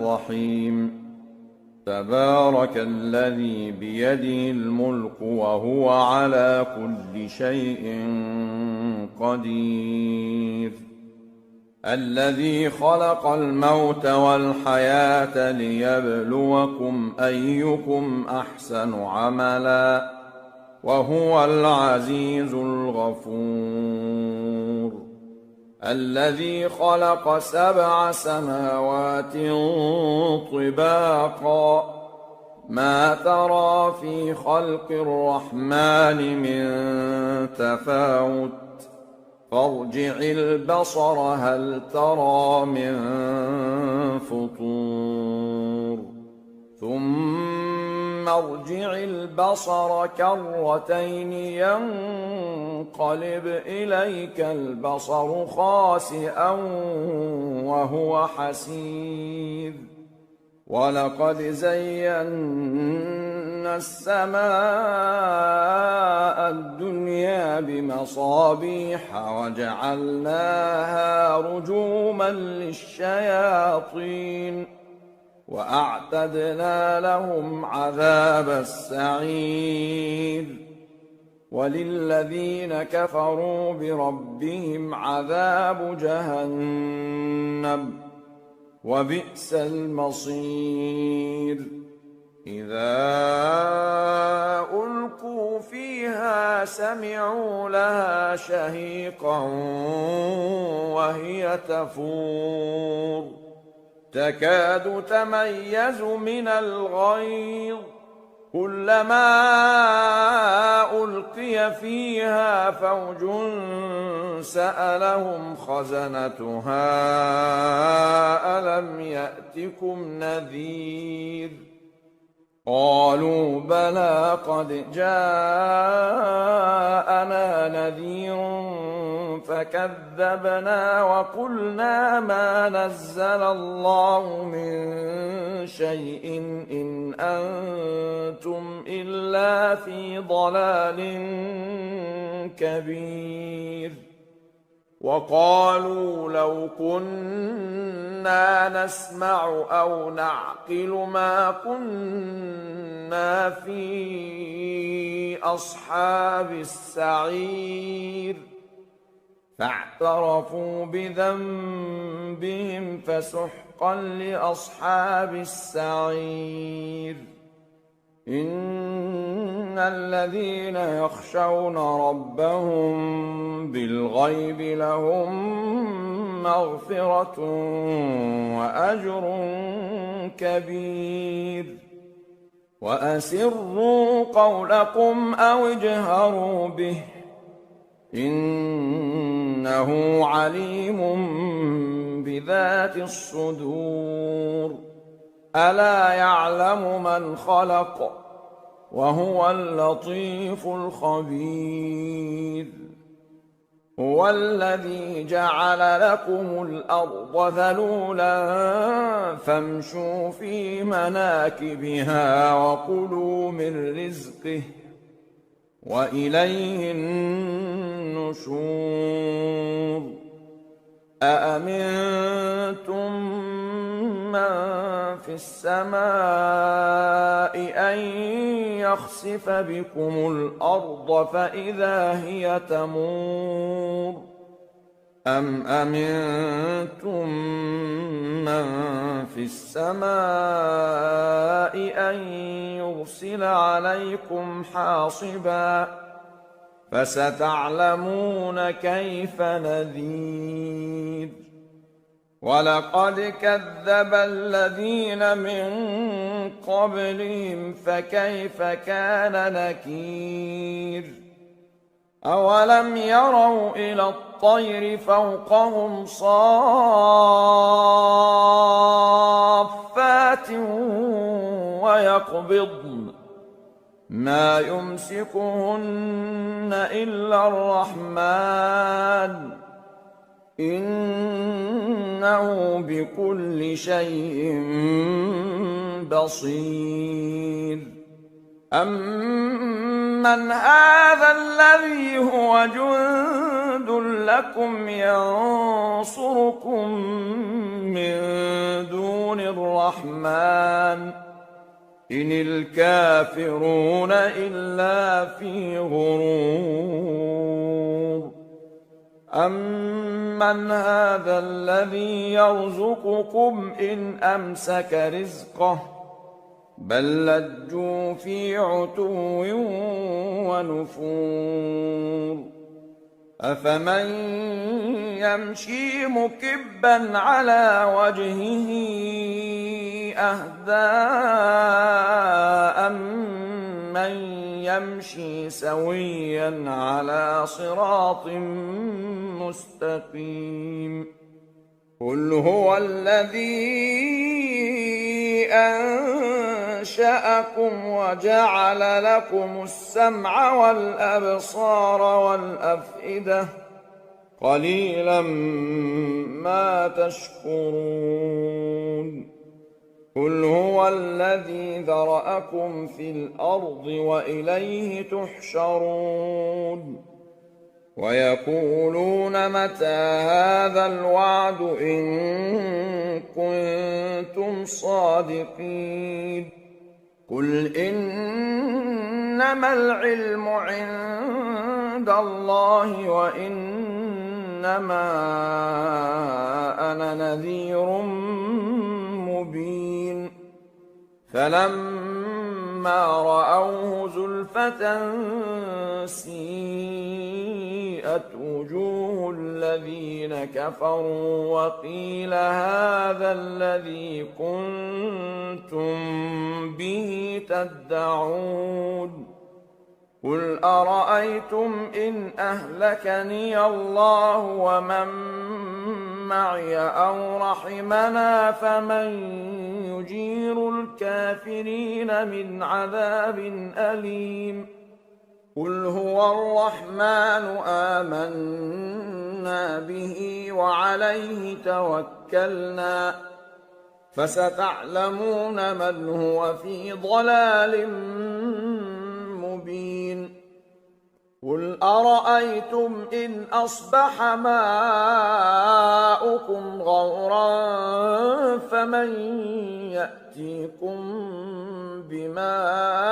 الرحيم تبارك الذي بيده الملك وهو على كل شيء قدير الذي خلق الموت والحياة ليبلوكم أيكم أحسن عملا وهو العزيز الغفور الذي خلق 7 سماوات طباقا ما ترى في خلق الرحمن من تفاوت فارجع البصر هل ترى من فطور ثم ارجع البصر كرتين ينقلب إليك البصر خاسئا وهو حسير ولقد زينا السماء الدنيا بمصابيح وجعلناها رجوما للشياطين وأعتدنا لهم عذاب السعير وللذين كفروا بربهم عذاب جهنم وبئس المصير إذا ألقوا فيها سمعوا لها شهيقا وهي تفور تكاد تميز من الغيظ كلما ألقي فيها فوج سألهم خزنتها ألم يأتكم نذير قالوا بلى قد جاءنا نذير فكذبنا وقلنا ما نزل الله من شيء إن أنتم إلا في ضلال كبير وقالوا لو كنا نسمع أو نعقل ما كنا في أصحاب السعير فاعترفوا بذنبهم فسحقا لأصحاب السعير إن الذين يخشون ربهم بالغيب لهم مغفرة وأجر كبير وأسروا قولكم أو اجهروا به إنه عليم بذات الصدور ألا يعلم من خلق وهو اللطيف الخبير هو الذي جعل لكم الأرض ذلولا فامشوا في مناكبها وكلوا من رزقه وإليه النشور أأمنتم من في السماء أن يخسف بكم الأرض فإذا هي تمور أم أمنتم من في السماء أن يرسل عليكم حاصبا فستعلمون كيف نذير ولقد كذب الذين من قبلهم فكيف كان نكير أولم يروا إلى الطير فوقهم صافات ويقبضن ما يمسكهن إلا الرحمن إنه بكل شيء بصير أَمَّنْ هَذَا الَّذِي هُوَ جُندٌ لَّكُمْ يَنصُرُكُم مِّن دُونِ الرَّحْمَٰنِ إِنِ الْكَافِرُونَ إِلَّا فِي غُرُورٍ أَمَّنْ هَذَا الَّذِي يَرْزُقُكُمْ إِنْ أَمْسَكَ رِزْقَهُ بَل لَّجُّوا فِي عُتُوٍّ وَنُفُورٍ أَفَمَن يَمْشِي مُكِبًّا عَلَىٰ وَجْهِهِ أَهْدَىٰ أَمَّن يَمْشِي سَوِيًّا عَلَىٰ صِرَاطٍ مُّسْتَقِيمٍ قُلْ هُوَ الَّذِي أَنشَأَكُمْ وَجَعَلَ لَكُمُ السَّمْعَ وَالْأَبْصَارَ وَالْأَفْئِدَةَ قَلِيلًا مَّا تَشْكُرُونَ قُلْ هُوَ الَّذِي ذَرَأَكُمْ فِي الْأَرْضِ وَإِلَيْهِ تُحْشَرُونَ وَيَقُولُونَ مَتَىٰ هَٰذَا الْوَعْدُ إِن كُنتُمْ صَادِقِينَ قُلْ إِنَّمَا الْعِلْمُ عِندَ اللَّهِ وَإِنَّمَا أَنَا نَذِيرٌ مُّبِينٌ فَلَمَّا رَأَوْهُ زُلْفَةً سِيئَتْ وُجُوهُ الَّذِينَ كَفَرُوا وَقِيلَ هَٰذَا الَّذِي كُنتُم بِهِ تَدَّعُونَ قُلْ أَرَأَيْتُمْ إِنْ أَهْلَكَنِيَ اللَّهُ وَمَن مَّعِيَ أَوْ رَحِمَنَا فَمَن يُجِيرُ الْكَافِرِينَ مِنْ عَذَابٍ أَلِيمٍ قُلْ هُوَ الرَّحْمَٰنُ آمَنَّا بِهِ وَعَلَيْهِ تَوَكَّلْنَا فَسَتَعْلَمُونَ مَنْ هُوَ فِي ضَلَالٍ مُّبِينٍ قُلْ أَرَأَيْتُمْ إِنْ أَصْبَحَ مَاؤُكُمْ غَوْرًا فَمَن يَأْتِيكُم بِمَاءٍ